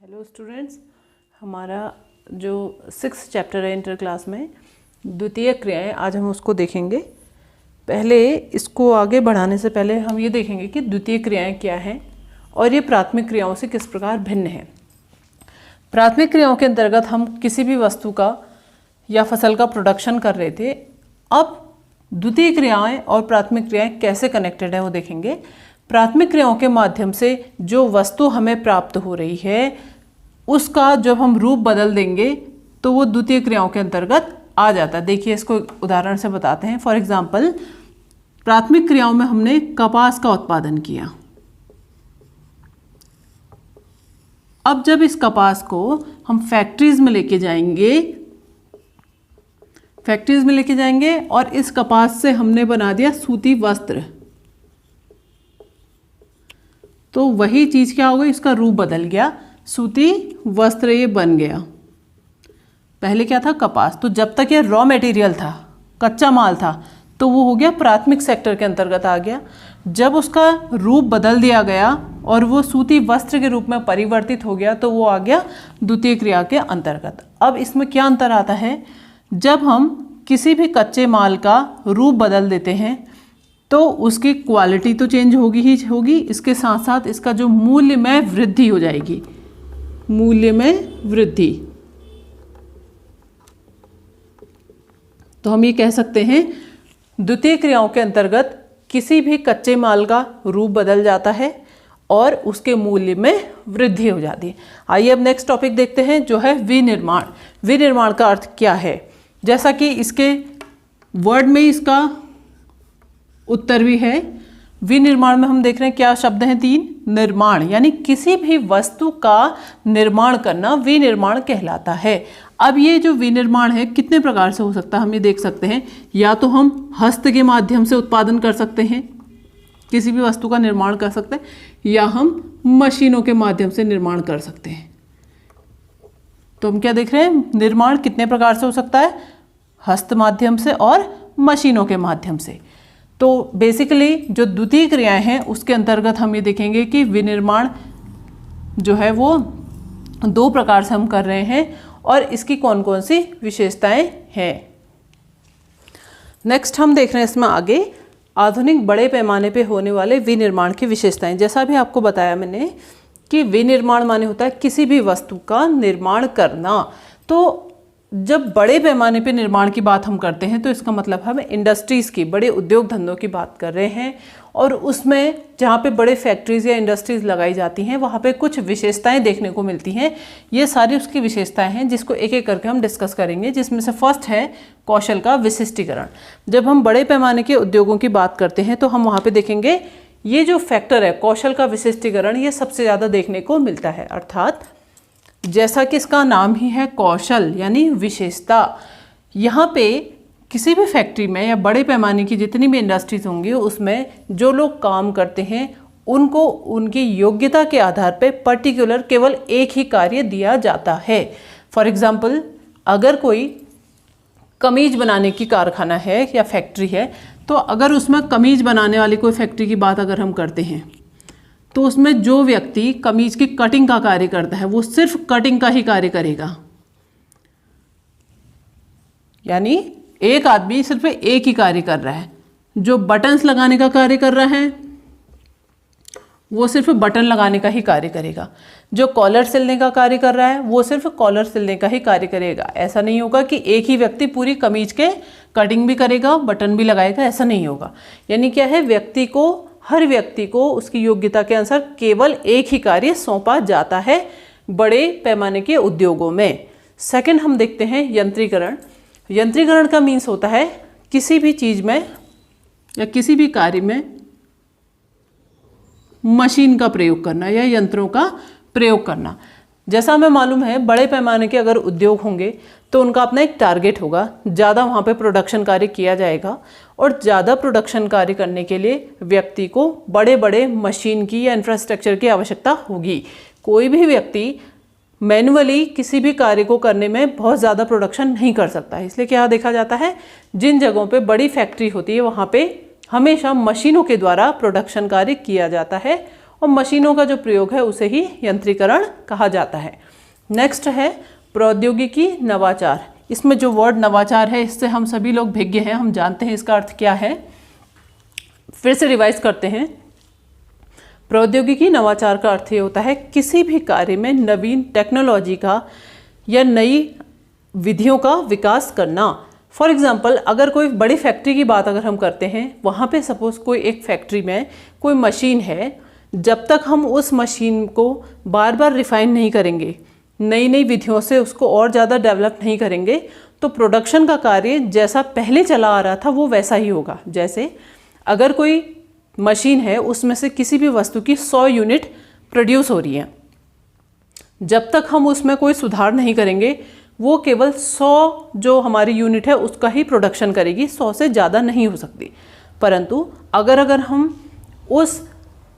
Hello students, हमारा जो 6th chapter है इंटर क्लास में द्वितीय क्रियाएं, आज हम उसको देखेंगे। पहले इसको आगे बढ़ाने से पहले हम ये देखेंगे कि द्वितीय क्रियाएं क्या हैं और ये प्राथमिक क्रियाओं से किस प्रकार भिन्न है। प्राथमिक क्रियाओं के अंतर्गत हम किसी भी वस्तु का या फसल का प्रोडक्शन कर रहे थे। अब द्वितीय क्रियाएं और प्राथमिक क्रियाएं कैसे कनेक्टेड है वो देखेंगे। प्राथमिक क्रियाओं के माध्यम से जो वस्तु हमें प्राप्त हो रही है उसका जब हम रूप बदल देंगे तो वो द्वितीय क्रियाओं के अंतर्गत आ जाता है। देखिए, इसको उदाहरण से बताते हैं। फॉर एग्जाम्पल, प्राथमिक क्रियाओं में हमने कपास का उत्पादन किया। अब जब इस कपास को हम फैक्ट्रीज में लेके जाएंगे और इस कपास से हमने बना दिया सूती वस्त्र, तो वही चीज क्या हो गई, इसका रूप बदल गया, सूती वस्त्र ये बन गया। पहले क्या था, कपास। तो जब तक ये रॉ मटेरियल था, कच्चा माल था, तो वो हो गया प्राथमिक सेक्टर के अंतर्गत आ गया। जब उसका रूप बदल दिया गया और वो सूती वस्त्र के रूप में परिवर्तित हो गया तो वो आ गया द्वितीय क्रिया के अंतर्गत। अब इसमें क्या अंतर आता है, जब हम किसी भी कच्चे माल का रूप बदल देते हैं तो उसकी क्वालिटी तो चेंज होगी ही होगी, इसके साथ साथ इसका जो मूल्य में वृद्धि हो जाएगी, मूल्य में वृद्धि। तो हम ये कह सकते हैं द्वितीय क्रियाओं के अंतर्गत किसी भी कच्चे माल का रूप बदल जाता है और उसके मूल्य में वृद्धि हो जाती है। आइए अब नेक्स्ट टॉपिक देखते हैं, जो है विनिर्माण। विनिर्माण का अर्थ क्या है, जैसा कि इसके वर्ड में इसका उत्तर भी है। विनिर्माण में हम देख रहे हैं क्या शब्द हैं, 3। निर्माण, यानी किसी भी वस्तु का निर्माण करना विनिर्माण कहलाता है। अब ये जो विनिर्माण है कितने प्रकार से हो सकता है, हम ये देख सकते हैं। या तो हम हस्त के माध्यम से उत्पादन कर सकते हैं, किसी भी वस्तु का निर्माण कर सकते हैं, या हम मशीनों के माध्यम से निर्माण कर सकते हैं। तो हम क्या देख रहे हैं, निर्माण कितने प्रकार से हो सकता है, हस्त माध्यम से और मशीनों के माध्यम से। तो बेसिकली जो द्वितीय क्रियाएं हैं उसके अंतर्गत हम ये देखेंगे कि विनिर्माण जो है वो 2 प्रकार से हम कर रहे हैं और इसकी कौन कौन सी विशेषताएं हैं। नेक्स्ट हम देख रहे हैं इसमें आगे आधुनिक बड़े पैमाने पे होने वाले विनिर्माण की विशेषताएं। जैसा भी आपको बताया मैंने कि विनिर्माण माने होता है किसी भी वस्तु का निर्माण करना। तो जब बड़े पैमाने पे निर्माण की बात हम करते हैं तो इसका मतलब हम इंडस्ट्रीज़ की, बड़े उद्योग धंधों की बात कर रहे हैं। और उसमें जहाँ पे बड़े फैक्ट्रीज़ या इंडस्ट्रीज़ लगाई जाती हैं वहाँ पे कुछ विशेषताएं देखने को मिलती हैं। ये सारी उसकी विशेषताएं हैं जिसको एक एक करके हम डिस्कस करेंगे, जिसमें से फर्स्ट है कौशल का विशिष्टीकरण। जब हम बड़े पैमाने के उद्योगों की बात करते हैं तो हम वहाँ पर देखेंगे ये जो फैक्टर है कौशल का विशिष्टीकरण, ये सबसे ज़्यादा देखने को मिलता है। अर्थात जैसा कि इसका नाम ही है कौशल यानी विशेषता, यहाँ पे किसी भी फैक्ट्री में या बड़े पैमाने की जितनी भी इंडस्ट्रीज होंगी उसमें जो लोग काम करते हैं उनको उनकी योग्यता के आधार पे पर्टिकुलर केवल एक ही कार्य दिया जाता है। फॉर एग्जांपल, अगर कोई कमीज बनाने की कारखाना है या फैक्ट्री है, तो अगर उसमें कमीज बनाने वाली कोई फैक्ट्री की बात अगर हम करते हैं तो उसमें जो व्यक्ति कमीज की कटिंग का कार्य करता है वो सिर्फ कटिंग का ही कार्य करेगा। यानी एक आदमी सिर्फ एक ही कार्य कर रहा है। जो बटन्स लगाने का कार्य कर रहा है वो सिर्फ बटन लगाने का ही कार्य करेगा। जो कॉलर सिलने का कार्य कर रहा है वो सिर्फ कॉलर सिलने का ही कार्य करेगा। ऐसा नहीं होगा कि एक ही व्यक्ति पूरी कमीज के कटिंग भी करेगा, बटन भी लगाएगा, ऐसा नहीं होगा। यानी क्या है, हर व्यक्ति को उसकी योग्यता के अनुसार केवल एक ही कार्य सौंपा जाता है बड़े पैमाने के उद्योगों में। सेकंड हम देखते हैं यंत्रीकरण। यंत्रीकरण का मीन्स होता है किसी भी चीज़ में या किसी भी कार्य में मशीन का प्रयोग करना या यंत्रों का प्रयोग करना। जैसा हमें मालूम है, बड़े पैमाने के अगर उद्योग होंगे तो उनका अपना एक टारगेट होगा, ज़्यादा वहाँ पे प्रोडक्शन कार्य किया जाएगा और ज़्यादा प्रोडक्शन कार्य करने के लिए व्यक्ति को बड़े बड़े मशीन की या इंफ्रास्ट्रक्चर की आवश्यकता होगी। कोई भी व्यक्ति मैन्युअली किसी भी कार्य को करने में बहुत ज़्यादा प्रोडक्शन नहीं कर सकता है। इसलिए क्या देखा जाता है, जिन जगहों पे बड़ी फैक्ट्री होती है वहाँ पे हमेशा मशीनों के द्वारा प्रोडक्शन कार्य किया जाता है और मशीनों का जो प्रयोग है उसे ही यंत्रीकरण कहा जाता है। नेक्स्ट है प्रौद्योगिकी नवाचार। इसमें जो वर्ड नवाचार है इससे हम सभी लोग भिज्ञ हैं, हम जानते हैं इसका अर्थ क्या है। फिर से रिवाइज करते हैं। प्रौद्योगिकी नवाचार का अर्थ ये होता है किसी भी कार्य में नवीन टेक्नोलॉजी का या नई विधियों का विकास करना। फॉर एग्जाम्पल, अगर कोई बड़ी फैक्ट्री की बात अगर हम करते हैं, वहाँ पे सपोज कोई एक फैक्ट्री में कोई मशीन है, जब तक हम उस मशीन को बार बार रिफाइन नहीं करेंगे, नई नई विधियों से उसको और ज़्यादा डेवलप नहीं करेंगे, तो प्रोडक्शन का कार्य जैसा पहले चला आ रहा था वो वैसा ही होगा। जैसे अगर कोई मशीन है, उसमें से किसी भी वस्तु की 100 यूनिट प्रोड्यूस हो रही है, जब तक हम उसमें कोई सुधार नहीं करेंगे वो केवल 100 जो हमारी यूनिट है उसका ही प्रोडक्शन करेगी, 100 से ज़्यादा नहीं हो सकती। परंतु अगर हम उस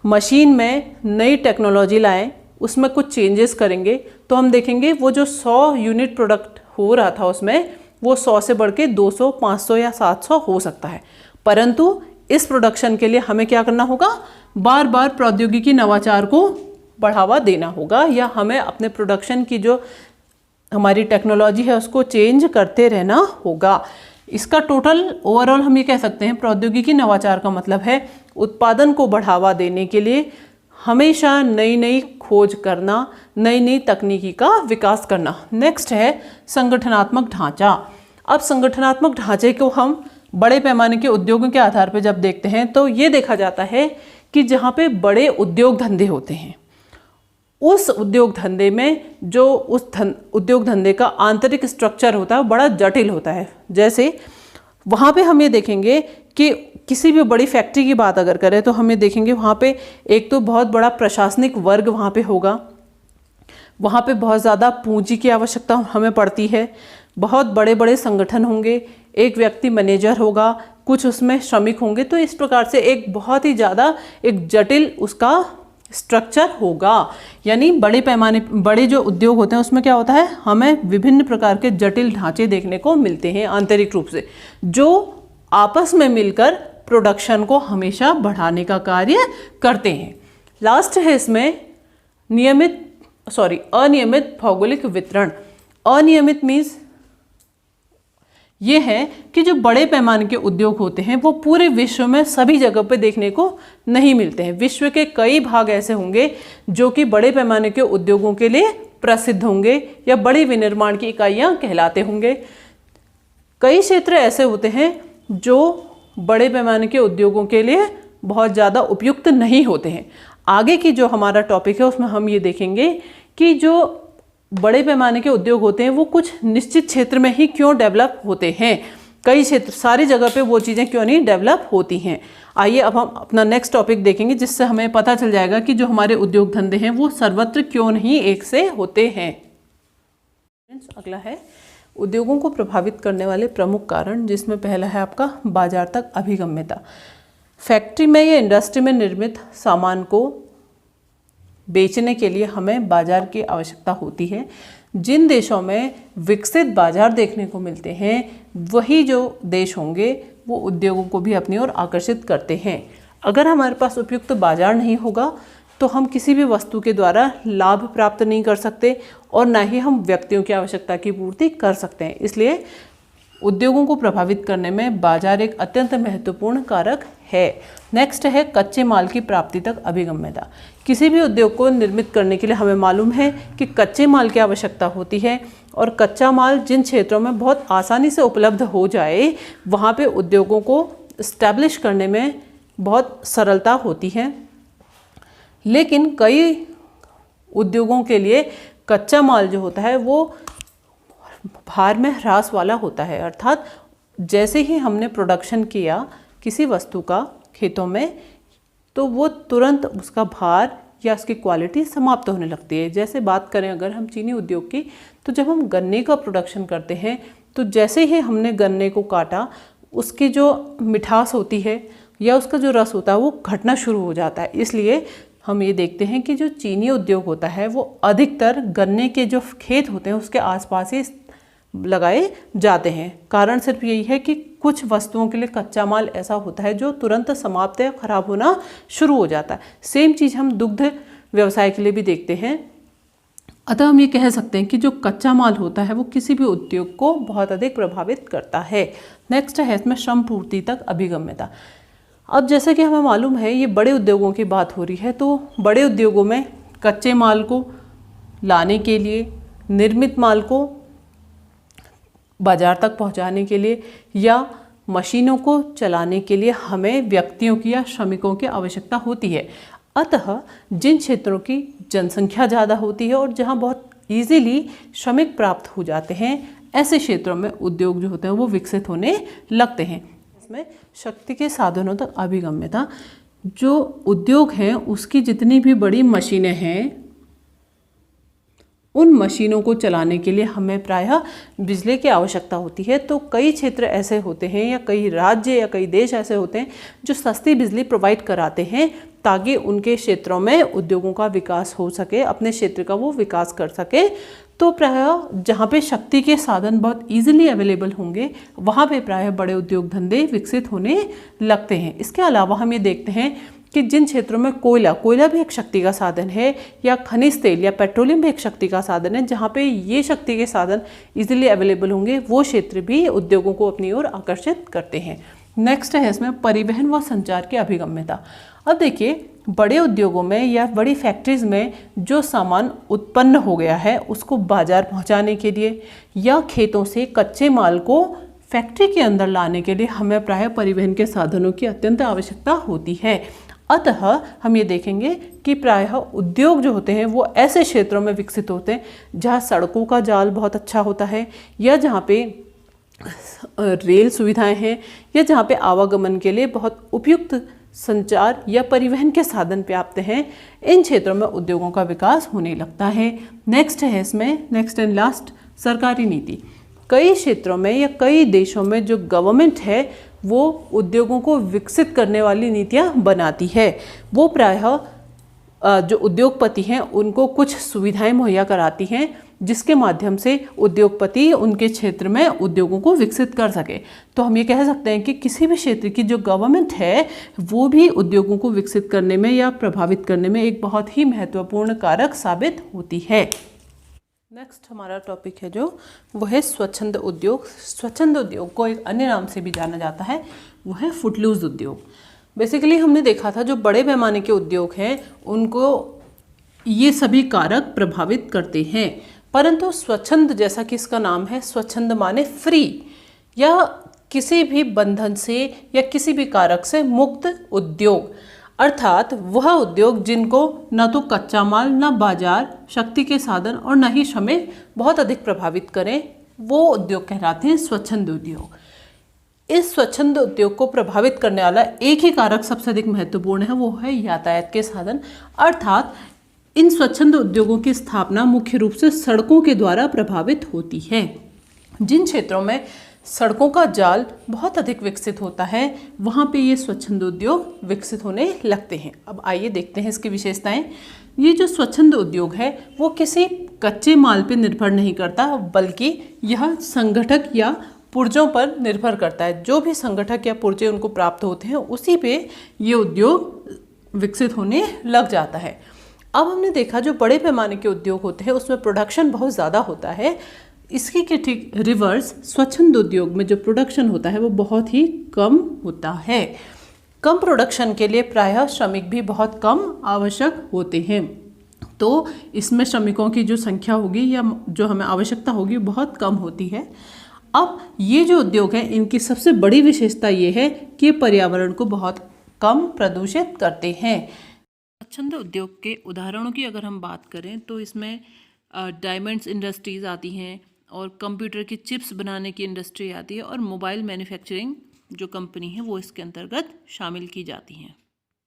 मशीन में नई टेक्नोलॉजी लाएं, उसमें कुछ चेंजेस करेंगे, तो हम देखेंगे वो जो 100 यूनिट प्रोडक्ट हो रहा था उसमें, वो 100 से बढ़ के 200, 500 या 700 हो सकता है। परंतु इस प्रोडक्शन के लिए हमें क्या करना होगा, बार बार प्रौद्योगिकी नवाचार को बढ़ावा देना होगा, या हमें अपने प्रोडक्शन की जो हमारी टेक्नोलॉजी है उसको चेंज करते रहना होगा। इसका टोटल ओवरऑल हम ये कह सकते हैं, प्रौद्योगिकी नवाचार का मतलब है उत्पादन को बढ़ावा देने के लिए हमेशा नई नई खोज करना, नई नई तकनीकी का विकास करना। नेक्स्ट है संगठनात्मक ढांचा। अब संगठनात्मक ढांचे को हम बड़े पैमाने के उद्योगों के आधार पर जब देखते हैं तो ये देखा जाता है कि जहाँ पे बड़े उद्योग धंधे होते हैं, उस उद्योग धंधे में जो उद्योग धंधे का आंतरिक स्ट्रक्चर होता है वो बड़ा जटिल होता है। जैसे वहाँ पे हम ये देखेंगे कि किसी भी बड़ी फैक्ट्री की बात अगर करें तो हम ये देखेंगे वहाँ पे एक तो बहुत बड़ा प्रशासनिक वर्ग वहाँ पे होगा, वहाँ पे बहुत ज़्यादा पूंजी की आवश्यकता हमें पड़ती है, बहुत बड़े बड़े संगठन होंगे, एक व्यक्ति मैनेजर होगा, कुछ उसमें श्रमिक होंगे। तो इस प्रकार से एक बहुत ही ज़्यादा एक जटिल उसका स्ट्रक्चर होगा। यानी बड़े पैमाने बड़े जो उद्योग होते हैं उसमें क्या होता है, हमें विभिन्न प्रकार के जटिल ढांचे देखने को मिलते हैं आंतरिक रूप से, जो आपस में मिलकर प्रोडक्शन को हमेशा बढ़ाने का कार्य करते हैं। लास्ट है इसमें अनियमित भौगोलिक वितरण। अनियमित मीन्स ये है कि जो बड़े पैमाने के उद्योग होते हैं वो पूरे विश्व में सभी जगह पे देखने को नहीं मिलते हैं। विश्व के कई भाग ऐसे होंगे जो कि बड़े पैमाने के उद्योगों के लिए प्रसिद्ध होंगे या बड़ी विनिर्माण की इकाइयां कहलाते होंगे। कई क्षेत्र ऐसे होते हैं जो बड़े पैमाने के उद्योगों के लिए बहुत ज़्यादा उपयुक्त नहीं होते हैं। आगे की जो हमारा टॉपिक है उसमें हम ये देखेंगे कि जो बड़े पैमाने के उद्योग होते हैं वो कुछ निश्चित क्षेत्र में ही क्यों डेवलप होते हैं, कई क्षेत्र सारी जगह पे वो चीज़ें क्यों नहीं डेवलप होती हैं। आइए अब हम अपना नेक्स्ट टॉपिक देखेंगे जिससे हमें पता चल जाएगा कि जो हमारे उद्योग धंधे हैं वो सर्वत्र क्यों नहीं एक से होते हैं। अगला है उद्योगों को प्रभावित करने वाले प्रमुख कारण, जिसमें पहला है आपका बाजार तक अभिगम्यता। फैक्ट्री में या इंडस्ट्री में निर्मित सामान को बेचने के लिए हमें बाजार की आवश्यकता होती है। जिन देशों में विकसित बाजार देखने को मिलते हैं वही जो देश होंगे वो उद्योगों को भी अपनी ओर आकर्षित करते हैं। अगर हमारे पास उपयुक्त बाजार नहीं होगा तो हम किसी भी वस्तु के द्वारा लाभ प्राप्त नहीं कर सकते और ना ही हम व्यक्तियों की आवश्यकता की पूर्ति कर सकते हैं। इसलिए उद्योगों को प्रभावित करने में बाजार एक अत्यंत महत्वपूर्ण कारक है। नेक्स्ट है कच्चे माल की प्राप्ति तक अभिगम्यता। किसी भी उद्योग को निर्मित करने के लिए हमें मालूम है कि कच्चे माल की आवश्यकता होती है और कच्चा माल जिन क्षेत्रों में बहुत आसानी से उपलब्ध हो जाए वहाँ पे उद्योगों को इस्टेब्लिश करने में बहुत सरलता होती है। लेकिन कई उद्योगों के लिए कच्चा माल जो होता है वो भार में ह्रास वाला होता है, अर्थात जैसे ही हमने प्रोडक्शन किया किसी वस्तु का खेतों में तो वो तुरंत उसका भार या उसकी क्वालिटी समाप्त होने लगती है। जैसे बात करें अगर हम चीनी उद्योग की, तो जब हम गन्ने का प्रोडक्शन करते हैं तो जैसे ही हमने गन्ने को काटा उसकी जो मिठास होती है या उसका जो रस होता है वो घटना शुरू हो जाता है। इसलिए हम ये देखते हैं कि जो चीनी उद्योग होता है वो अधिकतर गन्ने के जो खेत होते हैं उसके आसपास ही लगाए जाते हैं। कारण सिर्फ यही है कि कुछ वस्तुओं के लिए कच्चा माल ऐसा होता है जो तुरंत समाप्त या खराब होना शुरू हो जाता है। सेम चीज़ हम दुग्ध व्यवसाय के लिए भी देखते हैं। अतः हम ये कह सकते हैं कि जो कच्चा माल होता है वो किसी भी उद्योग को बहुत अधिक प्रभावित करता है। नेक्स्ट है इसमें श्रम पूर्ति तक अभिगम्यता। अब जैसे कि हमें मालूम है ये बड़े उद्योगों की बात हो रही है, तो बड़े उद्योगों में कच्चे माल को लाने के लिए, निर्मित माल को बाजार तक पहुंचाने के लिए या मशीनों को चलाने के लिए हमें व्यक्तियों की या श्रमिकों की आवश्यकता होती है। अतः जिन क्षेत्रों की जनसंख्या ज़्यादा होती है और जहां बहुत इजीली श्रमिक प्राप्त हो जाते हैं, ऐसे क्षेत्रों में उद्योग जो होते हैं वो विकसित होने लगते हैं। इसमें शक्ति के साधनों तक अभिगम्यता, जो उद्योग हैं उसकी जितनी भी बड़ी मशीनें हैं उन मशीनों को चलाने के लिए हमें प्रायः बिजली की आवश्यकता होती है। तो कई क्षेत्र ऐसे होते हैं या कई राज्य या कई देश ऐसे होते हैं जो सस्ती बिजली प्रोवाइड कराते हैं ताकि उनके क्षेत्रों में उद्योगों का विकास हो सके, अपने क्षेत्र का वो विकास कर सके। तो प्रायः जहाँ पे शक्ति के साधन बहुत ईजिली अवेलेबल होंगे वहाँ पे प्रायः बड़े उद्योग धंधे विकसित होने लगते हैं। इसके अलावा हम ये देखते हैं कि जिन क्षेत्रों में कोयला भी एक शक्ति का साधन है, या खनिज तेल या पेट्रोलियम भी एक शक्ति का साधन है, जहाँ पे ये शक्ति के साधन इजीली अवेलेबल होंगे, वो क्षेत्र भी उद्योगों को अपनी ओर आकर्षित करते हैं। नेक्स्ट है इसमें परिवहन व संचार की अभिगम्यता। अब देखिए, बड़े उद्योगों में या बड़ी फैक्ट्रीज में जो सामान उत्पन्न हो गया है उसको बाजार पहुँचाने के लिए या खेतों से कच्चे माल को फैक्ट्री के अंदर लाने के लिए हमें प्रायः परिवहन के साधनों की अत्यंत आवश्यकता होती है। अतः हम ये देखेंगे कि प्रायः उद्योग जो होते हैं वो ऐसे क्षेत्रों में विकसित होते हैं जहाँ सड़कों का जाल बहुत अच्छा होता है, या जहाँ पे रेल सुविधाएं हैं, या जहाँ पे आवागमन के लिए बहुत उपयुक्त संचार या परिवहन के साधन पर्याप्त हैं। इन क्षेत्रों में उद्योगों का विकास होने लगता है। नेक्स्ट है इसमें, नेक्स्ट एंड लास्ट, सरकारी नीति। कई क्षेत्रों में या कई देशों में जो गवर्नमेंट है वो उद्योगों को विकसित करने वाली नीतियां बनाती है। वो प्रायः जो उद्योगपति हैं उनको कुछ सुविधाएं मुहैया कराती हैं जिसके माध्यम से उद्योगपति उनके क्षेत्र में उद्योगों को विकसित कर सके। तो हम ये कह सकते हैं कि किसी भी क्षेत्र की जो गवर्नमेंट है वो भी उद्योगों को विकसित करने में या प्रभावित करने में एक बहुत ही महत्वपूर्ण कारक साबित होती है। नेक्स्ट हमारा टॉपिक है जो वो है स्वच्छंद उद्योग। स्वच्छंद उद्योग को एक अन्य नाम से भी जाना जाता है, वो है फुटलूज उद्योग। बेसिकली हमने देखा था जो बड़े पैमाने के उद्योग हैं उनको ये सभी कारक प्रभावित करते हैं, परंतु स्वच्छंद, जैसा कि इसका नाम है, स्वच्छंद माने फ्री या किसी भी बंधन से या किसी भी कारक से मुक्त उद्योग, अर्थात वह उद्योग जिनको न तो कच्चा माल, न बाजार, शक्ति के साधन और न ही श्रमिक बहुत अधिक प्रभावित करें, वो उद्योग कहलाते हैं स्वच्छंद उद्योग। इस स्वच्छंद उद्योग को प्रभावित करने वाला एक ही कारक सबसे अधिक महत्वपूर्ण है, वो है यातायात के साधन। अर्थात इन स्वच्छंद उद्योगों की स्थापना मुख्य रूप से सड़कों के द्वारा प्रभावित होती है। जिन क्षेत्रों में सड़कों का जाल बहुत अधिक विकसित होता है वहाँ पे ये स्वच्छंद उद्योग विकसित होने लगते हैं। अब आइए देखते हैं इसकी विशेषताएं। ये जो स्वच्छंद उद्योग है वो किसी कच्चे माल पे निर्भर नहीं करता, बल्कि यह संगठक या पुर्जों पर निर्भर करता है। जो भी संगठक या पुर्जे उनको प्राप्त होते हैं उसी पे ये उद्योग विकसित होने लग जाता है। अब हमने देखा जो बड़े पैमाने के उद्योग होते हैं उसमें प्रोडक्शन बहुत ज़्यादा होता है। इसकी के ठीक रिवर्स स्वच्छंद उद्योग में जो प्रोडक्शन होता है वो बहुत ही कम होता है। कम प्रोडक्शन के लिए प्रायः श्रमिक भी बहुत कम आवश्यक होते हैं। तो इसमें श्रमिकों की जो संख्या होगी या जो हमें आवश्यकता होगी बहुत कम होती है। अब ये जो उद्योग हैं इनकी सबसे बड़ी विशेषता ये है कि पर्यावरण को बहुत कम प्रदूषित करते हैं। स्वच्छंद उद्योग के उदाहरणों की अगर हम बात करें तो इसमें डायमंड्स इंडस्ट्रीज़ आती हैं और कंप्यूटर की चिप्स बनाने की इंडस्ट्री आती है और मोबाइल मैन्युफैक्चरिंग जो कंपनी है वो इसके अंतर्गत शामिल की जाती हैं।